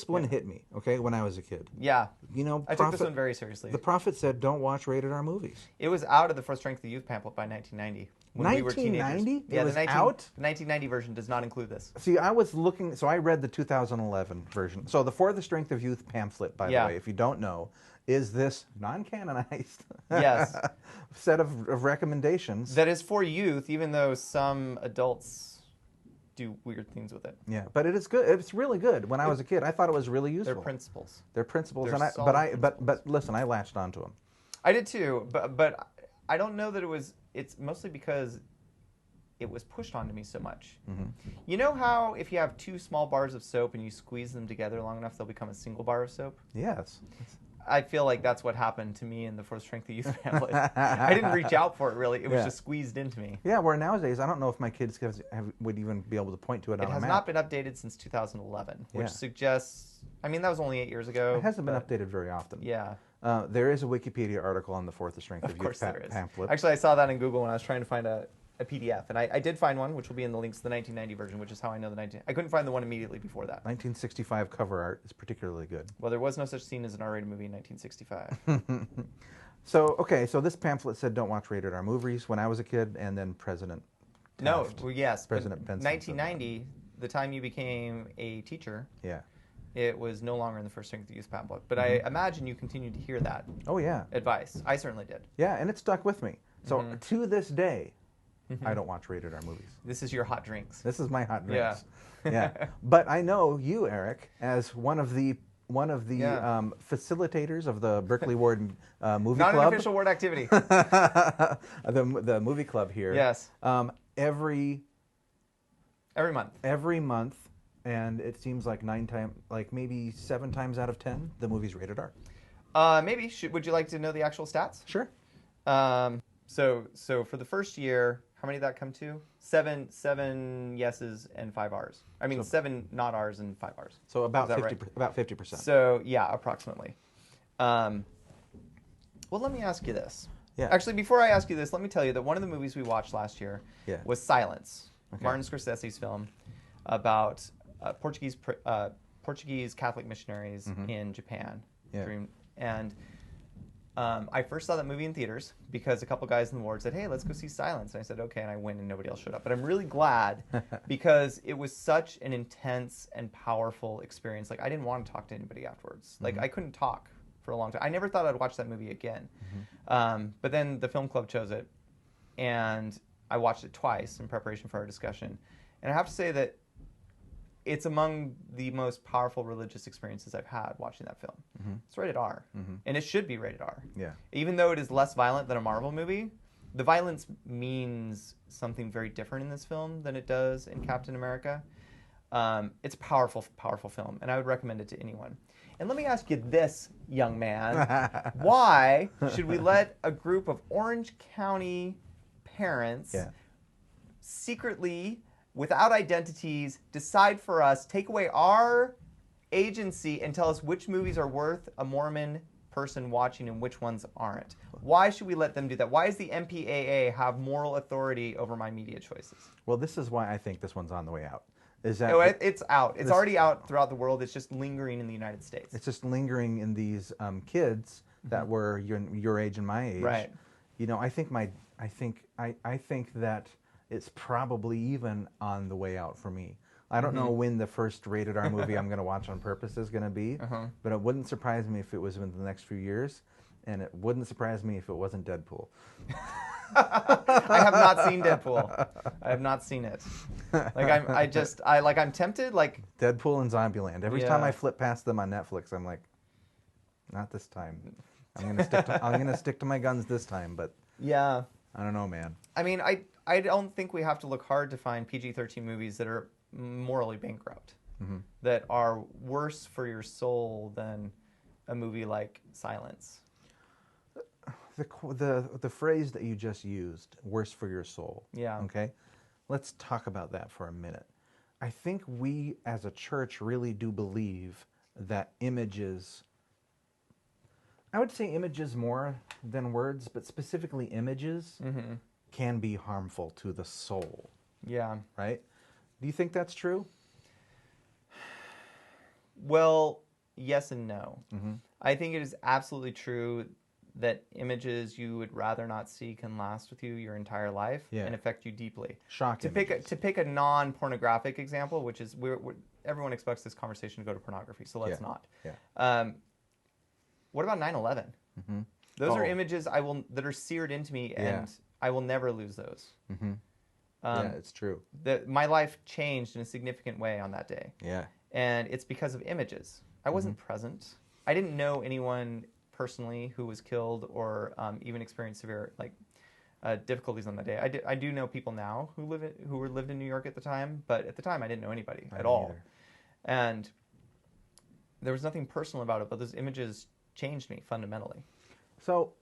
one hit me, okay, when I was a kid.
Yeah.
You know,
I took this one very seriously.
The prophet said, don't watch rated R movies.
It was out of the For Strength of Youth pamphlet by 1990. When we were teenagers.
1990?
Yeah,
it was out?
The 1990 version does not include this.
See, I was looking, so I read the 2011 version. So the For the Strength of Youth pamphlet, by the way, if you don't know, is this non-canonized set of recommendations.
That is for youth, even though some adults do weird things with it.
Yeah, but it is good. It's really good. When I was a kid, I thought it was really useful.
They're principles.
They're principles,
They're
but listen, I latched onto them.
I did too, but I don't know that it was. It's mostly because it was pushed onto me so much. Mm-hmm. You know how if you have two small bars of soap and you squeeze them together long enough, they'll become a single bar of soap?
Yes.
I feel like that's what happened to me in the For the Strength of Youth pamphlet. I didn't reach out for it, really. It was just squeezed into me.
Yeah, where nowadays, I don't know if my kids would even be able to point to it on a map.
It has not been updated since 2011, which suggests... I mean, that was only 8 years ago.
It hasn't been updated very often.
Yeah.
There is a Wikipedia article on the For the Strength of Youth pamphlet.
Actually, I saw that in Google when I was trying to find a PDF, and I did find one, which will be in the links to the 1990 version, which is how I know I couldn't find the one immediately before that.
1965 cover art is particularly good.
Well, there was no such scene as an R-rated movie in 1965.
So this pamphlet said don't watch rated R movies when I was a kid, and then President Taft, President Benson.
1990, the time you became a teacher, it was no longer in the For the Strength of the Youth pamphlet. But I imagine you continued to hear that advice. I certainly did.
Yeah, and it stuck with me. So to this day, I don't watch rated R movies.
This is your hot drinks.
This is my hot drinks. Yeah. But I know you, Eric, as one of the facilitators of the Berkeley Ward movie
Not
club.
Not an official ward activity.
the movie club here.
Yes.
Every
month.
Every month, and it seems like maybe 7 times out of 10, the movie's rated R.
Maybe. Would you like to know the actual stats?
Sure.
So for the first year, how many did that come to? 7 yeses and 5 R's. I mean, 7 not R's and 5 R's.
So about 50%.
So yeah, approximately. Well, let me ask you this.
Yeah.
Actually, before I ask you this, let me tell you that one of the movies we watched last year was Silence, Martin Scorsese's film about Portuguese Catholic missionaries in Japan.
Yeah.
And I first saw that movie in theaters because a couple guys in the ward said, hey, let's go see Silence. And I said, okay, and I went and nobody else showed up. But I'm really glad because it was such an intense and powerful experience. Like, I didn't want to talk to anybody afterwards. Like, I couldn't talk for a long time. I never thought I'd watch that movie again. But then the film club chose it, and I watched it twice in preparation for our discussion. And I have to say that it's among the most powerful religious experiences I've had watching that film.
Mm-hmm.
It's rated R.
Mm-hmm.
And it should be rated R.
Yeah.
Even though it is less violent than a Marvel movie, the violence means something very different in this film than it does in Captain America. It's a powerful, powerful film, and I would recommend it to anyone. And let me ask you this, young man. Why should we let a group of Orange County parents secretly, without identities, decide for us, take away our agency, and tell us which movies are worth a Mormon person watching and which ones aren't? Why should we let them do that? Why does the MPAA have moral authority over my media choices?
Well, this is why I think this one's on the way out. Is that
it's out. It's already out throughout the world. It's just lingering in the United States.
It's just lingering in these kids that were your age and my age.
Right.
You know, I think that it's probably even on the way out for me. I don't know when the first rated R movie I'm going to watch on purpose is going to be, but it wouldn't surprise me if it was within the next few years, and it wouldn't surprise me if it wasn't Deadpool.
I have not seen Deadpool. I have not seen it. Like I'm tempted. Like
Deadpool and Zombieland. Every time I flip past them on Netflix, I'm like, not this time. I'm gonna stick to my guns this time. But
yeah,
I don't know, man.
I mean, I don't think we have to look hard to find PG-13 movies that are morally bankrupt, that are worse for your soul than a movie like Silence.
The phrase that you just used, worse for your soul.
Yeah.
Okay? Let's talk about that for a minute. I think we as a church really do believe that images, I would say images more than words, but specifically images can be harmful to the soul.
Yeah.
Right? Do you think that's true?
Well, yes and no. I think it is absolutely true that images you would rather not see can last with you your entire life and affect you deeply.
Shocking.
To pick a non-pornographic example, which is everyone expects this conversation to go to pornography, so let's not.
Yeah.
What about 9/11? Those are images that are seared into me, and I will never lose those.
Yeah, it's true.
My life changed in a significant way on that day.
Yeah.
And it's because of images. I wasn't present. I didn't know anyone personally who was killed or even experienced severe difficulties on that day. I do know people now who lived in New York at the time, but at the time I didn't know anybody at all. Either. And there was nothing personal about it, but those images changed me fundamentally.
So,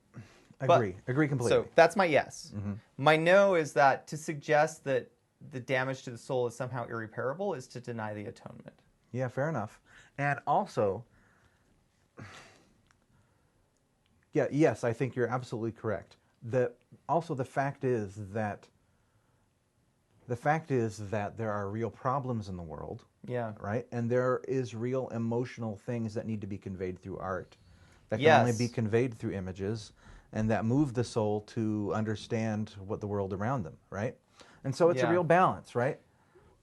agree completely.
So that's my yes. My no is that to suggest that the damage to the soul is somehow irreparable is to deny the atonement.
Yeah, fair enough. And also, yes, I think you're absolutely correct. The fact is that there are real problems in the world. Yeah. Right? And there is real emotional things that need to be conveyed through art. That can only be conveyed through images, and that move the soul to understand what the world around them, right? And so it's a real balance, right?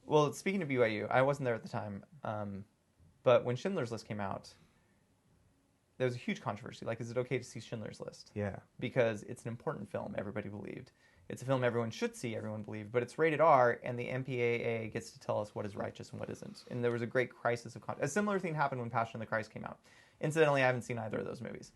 Well, speaking of BYU, I wasn't there at the time, but when Schindler's List came out, there was a huge controversy. Like, is it okay to see Schindler's List?
Yeah.
Because it's an important film, everybody believed. It's a film everyone should see, everyone believed, but it's rated R, and the MPAA gets to tell us what is righteous and what isn't. And there was a great crisis of a similar thing happened when Passion of the Christ came out. Incidentally, I haven't seen either of those movies.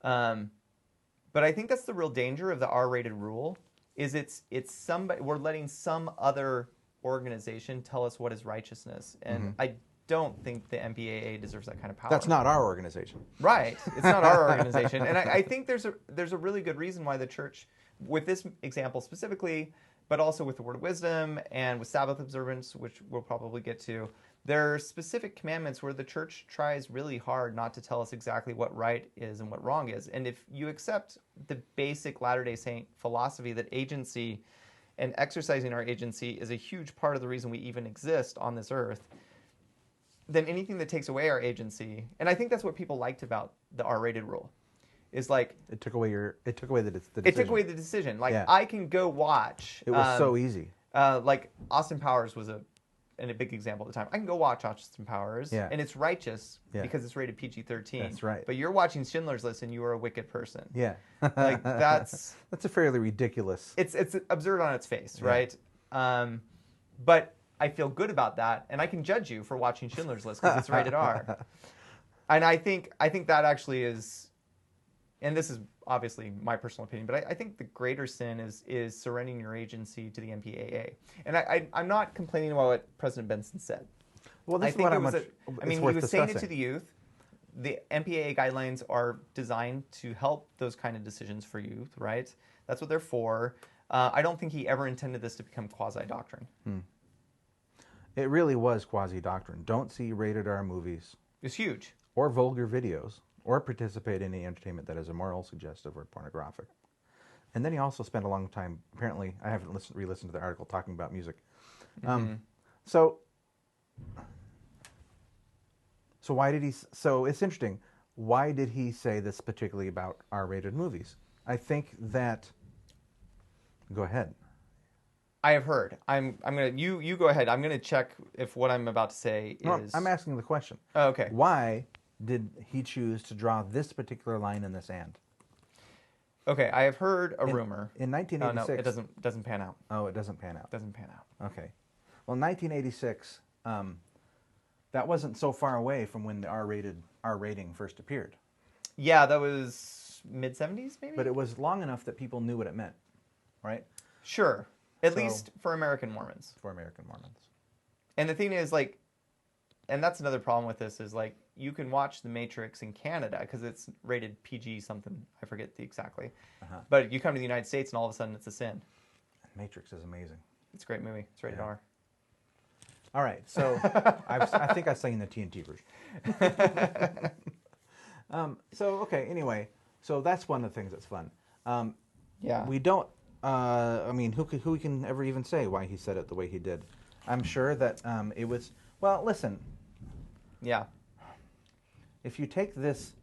But I think that's the real danger of the R-rated rule, is it's somebody, we're letting some other organization tell us what is righteousness. And I don't think the MPAA deserves that kind of power.
That's not our organization.
Right. It's not our organization. And I think there's a really good reason why the church, with this example specifically, but also with the Word of Wisdom and with Sabbath observance, which we'll probably get to, there are specific commandments where the church tries really hard not to tell us exactly what right is and what wrong is. And if you accept the basic Latter-day Saint philosophy that agency and exercising our agency is a huge part of the reason we even exist on this earth, then anything that takes away our agency, and I think that's what people liked about the R-rated rule, is like
it took away the decision.
It took away the decision. Like I can go watch.
It was so easy.
Like Austin Powers was a a big example at the time. I can go watch Austin Powers,
Yeah.
and it's righteous
Yeah.
because it's rated PG-13.
That's right.
But you're watching Schindler's List, and you are a wicked person.
Yeah.
Like, that's
a fairly ridiculous.
It's absurd on its face,
Yeah.
right? But I feel good about that, and I can judge you for watching Schindler's List because it's rated R. And I think that actually is, and this is obviously my personal opinion, but I think the greater sin is surrendering your agency to the MPAA. And I'm not complaining about what President Benson said.
Well, this
I
is
think
what
it
I'm
was
much,
I mean, he was saying it to the youth. The MPAA guidelines are designed to help those kind of decisions for youth, right? That's what they're for. I don't think he ever intended this to become quasi-doctrine.
It really was quasi-doctrine. Don't see rated R movies.
It's huge.
Or vulgar videos, or participate in any entertainment that is immoral, suggestive, or pornographic. And then he also spent a long time, apparently, I haven't re-listened to the article talking about music. So why did he, so it's interesting, why did he say this particularly about R-rated movies? I think that, go ahead.
I have heard. I'm gonna you go ahead. I'm gonna check if what I'm about to say is.
No, I'm asking the question.
Oh, okay.
Why did he choose to draw this particular line in the sand?
Okay, I have heard a rumor.
In 1986.
Oh, no, it doesn't pan out.
Oh, it doesn't pan out.
It doesn't pan out.
Okay. Well, in 1986, that wasn't so far away from when the R rating first appeared.
Yeah, that was mid-70s, maybe.
But it was long enough that people knew what it meant, right?
Sure. At least for American Mormons.
For American Mormons.
And the thing is, like, and that's another problem with this is, like, you can watch The Matrix in Canada because it's rated PG something. I forget exactly. But you come to the United States and all of a sudden it's a sin.
Matrix is amazing.
It's a great movie. It's rated R.
All right. So I think I've seen the TNT version. Okay. Anyway, so that's one of the things that's fun.
Yeah.
We don't. I mean, who can ever even say why he said it the way he did? I'm sure that it was. Well, listen.
Yeah.
If you take this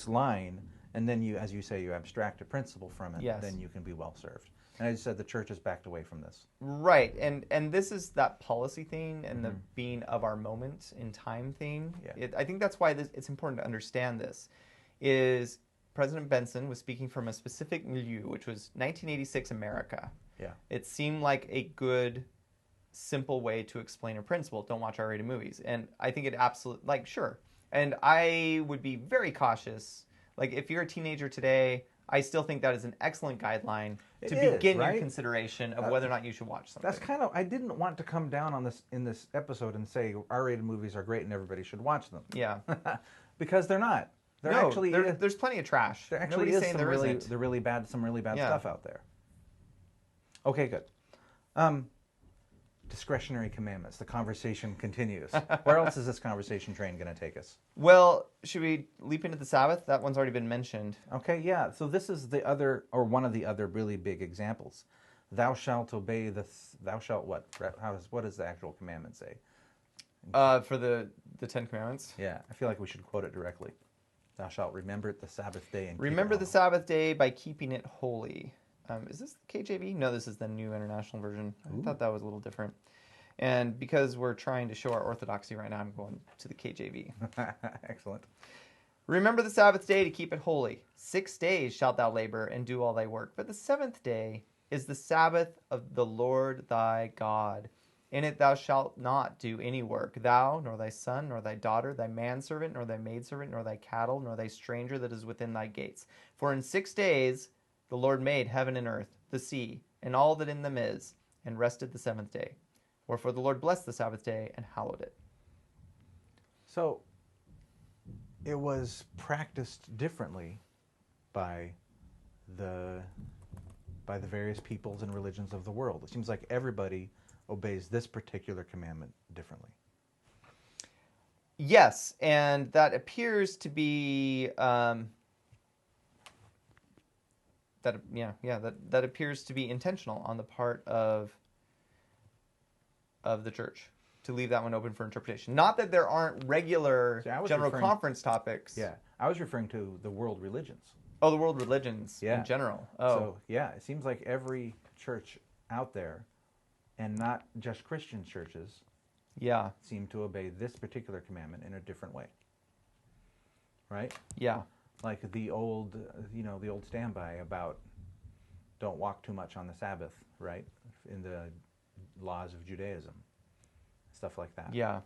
line and then you, as you say, you abstract a principle from it, then you can be well served. And I just said the church has backed away from this.
Right, and this is that policy thing and the being of our moment in time thing.
Yeah.
I think that's why it's important to understand this. Is President Benson was speaking from a specific milieu, which was 1986 America.
Yeah.
It seemed like a good, simple way to explain a principle. Don't watch R-rated movies. And I think it absolutely, like, sure. And I would be very cautious. Like, if you're a teenager today, I still think that is an excellent guideline to begin your consideration of whether or not you should watch something.
That's kind of, I didn't want to come down on this in this episode and say R-rated movies are great and everybody should watch them.
Yeah.
Because they're not. They're
no,
actually
there's plenty of trash.
There actually
Nobody's
is
saying
some
there
really,
isn't.
some really bad stuff out there. Okay, good. Discretionary commandments. The conversation continues. Where else is this conversation train going to take us?
Well, should we leap into the Sabbath? That one's already been mentioned.
Okay, yeah. So this is the other, or one of the other really big examples. Thou shalt obey the. Thou shalt what? What does the actual commandment say?
For the Ten Commandments.
Yeah, I feel like we should quote it directly. Thou shalt remember the Sabbath day and
remember the Sabbath day by keeping it holy. Is this the KJV? No, this is the New International Version. I thought that was a little different. And because we're trying to show our orthodoxy right now, I'm going to the KJV.
Excellent.
Remember the Sabbath day to keep it holy. 6 days shalt thou labor and do all thy work. But the seventh day is the Sabbath of the Lord thy God. In it thou shalt not do any work, thou, nor thy son, nor thy daughter, thy manservant, nor thy maidservant, nor thy cattle, nor thy stranger that is within thy gates. For in 6 days the Lord made heaven and earth, the sea, and all that in them is, and rested the seventh day. Wherefore the Lord blessed the Sabbath day and hallowed it.
So it was practiced differently by the various peoples and religions of the world. It seems like everybody obeys this particular commandment differently.
Yes, and that appears to be that appears to be intentional on the part of the church to leave that one open for interpretation. Not that there aren't regular general conference topics.
Yeah, I was referring to the world religions.
Oh, the world religions in general. Oh,
so yeah, it seems like every church out there, and not just Christian churches,
Yeah.
seem to obey this particular commandment in a different way. Right?
Yeah.
Like the old, the old standby about don't walk too much on the Sabbath, right? In the laws of Judaism, stuff like that.
Yeah.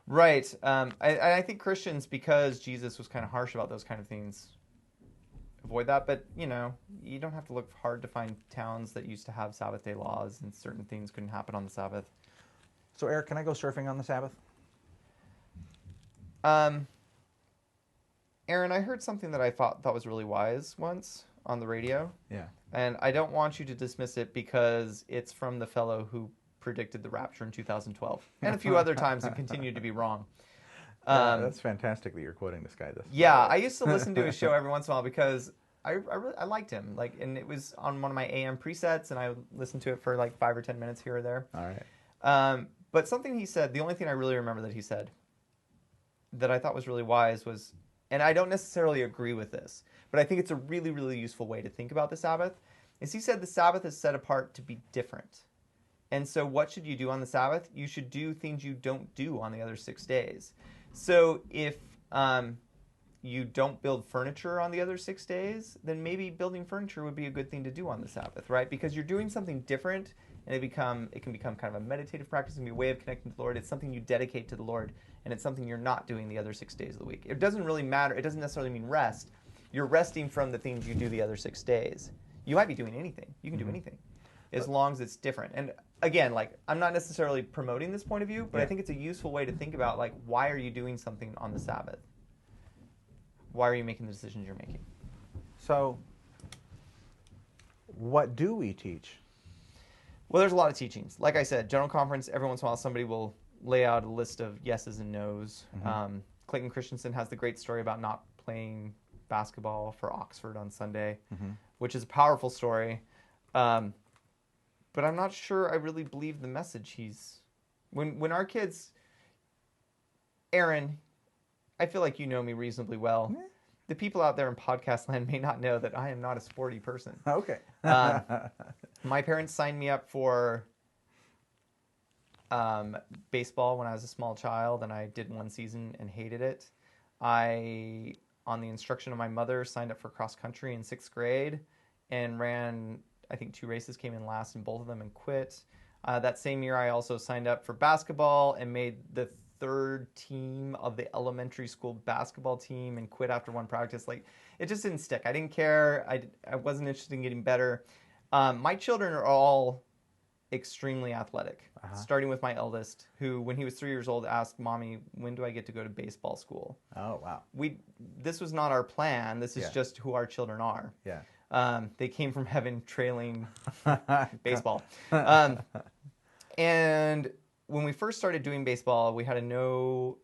Right. I think Christians, because Jesus was kind of harsh about those kind of things, avoid that. But, you don't have to look hard to find towns that used to have Sabbath day laws and certain things couldn't happen on the Sabbath.
So, Eric, can I go surfing on the Sabbath?
Aaron, I heard something that I thought was really wise once on the radio.
Yeah.
And I don't want you to dismiss it because it's from the fellow who predicted the rapture in 2012 and a few other times and continued to be wrong.
That's fantastic that you're quoting this guy.
I used to listen to his show every once in a while because I liked him. And it was on one of my AM presets, and I listened to it for like 5 or 10 minutes here or there.
All right.
But something he said, the only thing I really remember that he said that I thought was really wise was, and I don't necessarily agree with this, but I think it's a really, really useful way to think about the Sabbath, is he said the Sabbath is set apart to be different. And so what should you do on the Sabbath? You should do things you don't do on the other 6 days. So if you don't build furniture on the other 6 days, then maybe building furniture would be a good thing to do on the Sabbath, right? Because you're doing something different, and it can become kind of a meditative practice and be a way of connecting to the Lord. It's something you dedicate to the Lord, and it's something you're not doing the other 6 days of the week. It doesn't really matter. It doesn't necessarily mean rest. You're resting from the things you do the other 6 days. You might be doing anything. You can do anything as long as it's different. And again, like, I'm not necessarily promoting this point of view, but I think it's a useful way to think about, like, why are you doing something on the Sabbath? Why are you making the decisions you're making?
So, what do we teach?
Well, there's a lot of teachings. Like I said, General Conference, every once in a while somebody will lay out a list of yeses and nos. Clayton Christensen has the great story about not playing basketball for Oxford on Sunday, which is a powerful story. But I'm not sure I really believe the message he's... When our kids... Aaron, I feel like you know me reasonably well. The people out there in podcast land may not know that I am not a sporty person.
Okay.
My parents signed me up for baseball when I was a small child, and I did 1 season and hated it. I, on the instruction of my mother, signed up for cross country in 6th grade and ran, I think, 2 races, came in last in both of them and quit. That same year, I also signed up for basketball and made the 3rd team of the elementary school basketball team and quit after 1 practice. Like, it just didn't stick. I didn't care. I wasn't interested in getting better. My children are all extremely athletic, starting with my eldest, who, when he was 3 years old, asked Mommy, when do I get to go to baseball school?
Oh, wow.
This was not our plan. This is just who our children are.
Yeah.
They came from heaven trailing baseball. And when we first started doing baseball, we had a no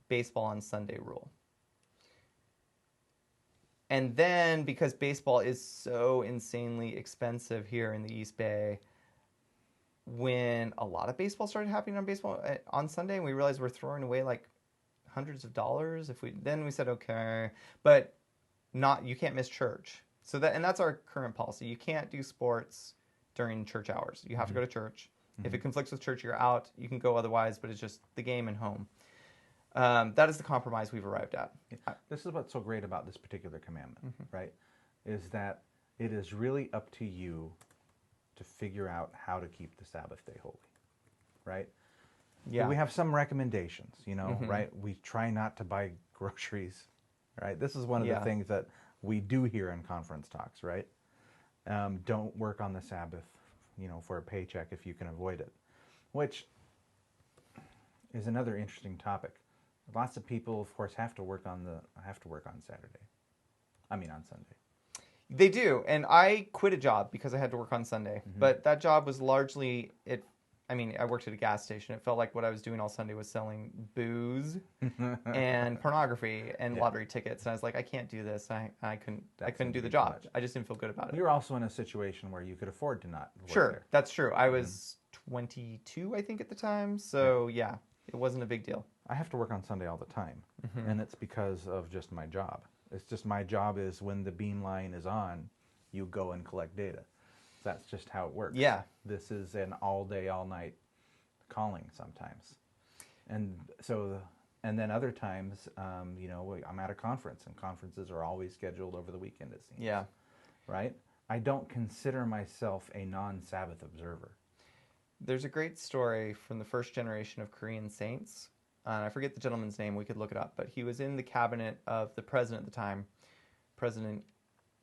baseball on Sunday rule. And then, because baseball is so insanely expensive here in the East Bay, when a lot of baseball started happening on Sunday, and we realized we're throwing away like hundreds of dollars, then we said, okay, but you can't miss church. And that's our current policy. You can't do sports during church hours. You have to go to church. If it conflicts with church, you're out. You can go otherwise, but it's just the game and home. That is the compromise we've arrived at.
This is what's so great about this particular commandment, right? Is that it is really up to you to figure out how to keep the Sabbath day holy, right? Yeah. We have some recommendations, right? We try not to buy groceries, right? This is one of the things that we do here in conference talks, right? Don't work on the Sabbath, for a paycheck if you can avoid it, which is another interesting topic. Lots of people, of course, have to work on Saturday. On Sunday.
They do, and I quit a job because I had to work on Sunday. But that job was largely I worked at a gas station. It felt like what I was doing all Sunday was selling booze and pornography and lottery tickets. And I was like, I can't do this. I couldn't do the job. I just didn't feel good about it.
You're also in a situation where you could afford to not work
Sure,
there.
That's true. I was 22, I think, at the time. So it wasn't a big deal.
I have to work on Sunday all the time, and it's because of just my job. It's just my job is when the beam line is on, you go and collect data. That's just how it works.
Yeah.
This is an all day, all night calling sometimes. And so, and then other times, you know, I'm at a conference, and conferences are always scheduled over the weekend, it seems.
Yeah.
Right? I don't consider myself a non-Sabbath observer.
There's a great story from the first generation of Korean saints. I forget the gentleman's name. We could look it up. But he was in the cabinet of the president at the time. President,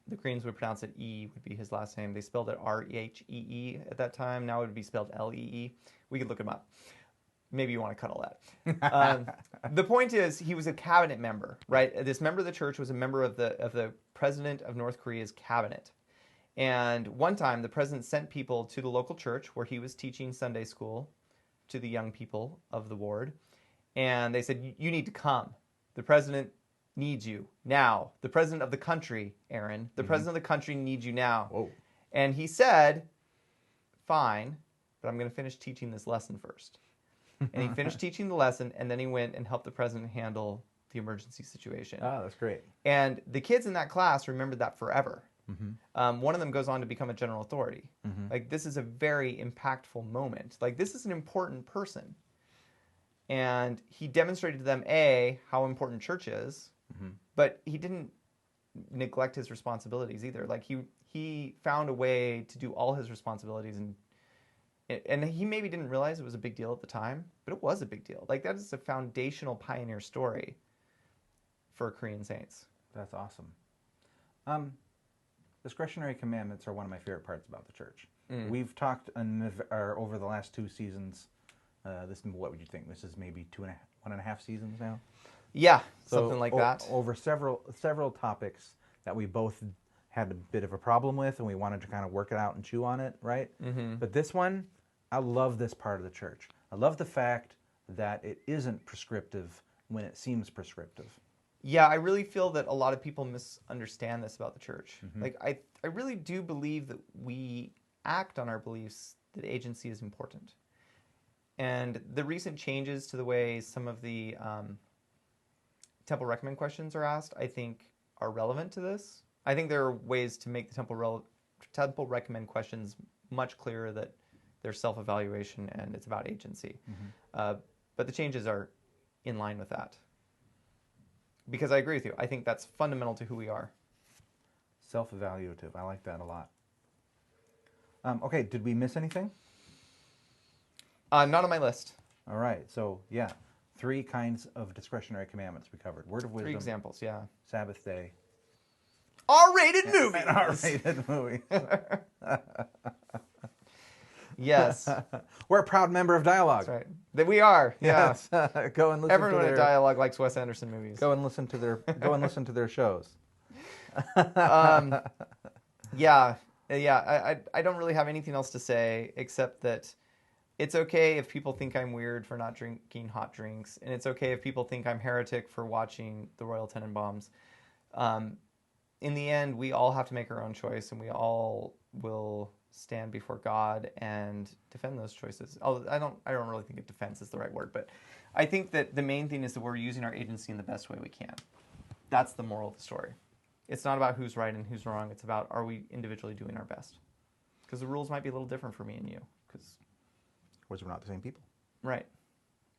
the Koreans would pronounce it E, would be his last name. They spelled it R-E-H-E-E at that time. Now it would be spelled L-E-E. We could look him up. Maybe you want to cut all that. The point is, he was a cabinet member, right? This member of the church was a member of the president of North Korea's cabinet. And one time, the president sent people to the local church where he was teaching Sunday school to the young people of the ward. And they said, you need to come. The president needs you now. The president of the country, Aaron, the president of the country needs you now.
Whoa.
And he said, fine, but I'm going to finish teaching this lesson first. And he finished teaching the lesson, and then he went and helped the president handle the emergency situation.
Oh, that's great.
And the kids in that class remembered that forever. One of them goes on to become a general authority. Like, this is a very impactful moment. Like, this is an important person. And he demonstrated to them, A, how important church is, but he didn't neglect his responsibilities either. Like, he found a way to do all his responsibilities, and he maybe didn't realize it was a big deal at the time, but it was a big deal. Like, that is a foundational pioneer story for Korean saints.
That's awesome. Discretionary commandments are one of my favorite parts about the church. We've talked over the last 2 seasons. What would you think? This is maybe 1.5 seasons now?
Yeah, something like that.
Over several topics that we both had a bit of a problem with, and we wanted to kind of work it out and chew on it, right? But this one, I love this part of the church. I love the fact that it isn't prescriptive when it seems prescriptive.
Yeah, I really feel that a lot of people misunderstand this about the church. Like, I really do believe that we act on our beliefs that agency is important. And the recent changes to the way some of the temple recommend questions are asked, I think, are relevant to this. I think there are ways to make the temple recommend questions much clearer that they're self-evaluation and it's about agency. But the changes are in line with that. Because I agree with you. I think that's fundamental to who we are.
Self-evaluative. I like that a lot. Okay, did we miss anything?
Not on my list.
All right. So, yeah, 3 kinds of discretionary commandments we covered. Word of wisdom.
3 examples, yeah.
Sabbath day.
R-rated movies!
An R-rated movie.
Yes.
We're a proud member of Dialogue.
That's right. That we are. Yeah.
Yes. Go and listen
Everyone
to
at Dialogue likes Wes Anderson movies.
Go and listen to their shows.
Yeah. I don't really have anything else to say except that it's okay if people think I'm weird for not drinking hot drinks, and it's okay if people think I'm heretic for watching the Royal Tenenbaums. In the end, we all have to make our own choice, and we all will stand before God and defend those choices. I don't really think defense is the right word, but I think that the main thing is that we're using our agency in the best way we can. That's the moral of the story. It's not about who's right and who's wrong. It's about, are we individually doing our best? Because the rules might be a little different for me and you. Because
we're not the same people.
Right.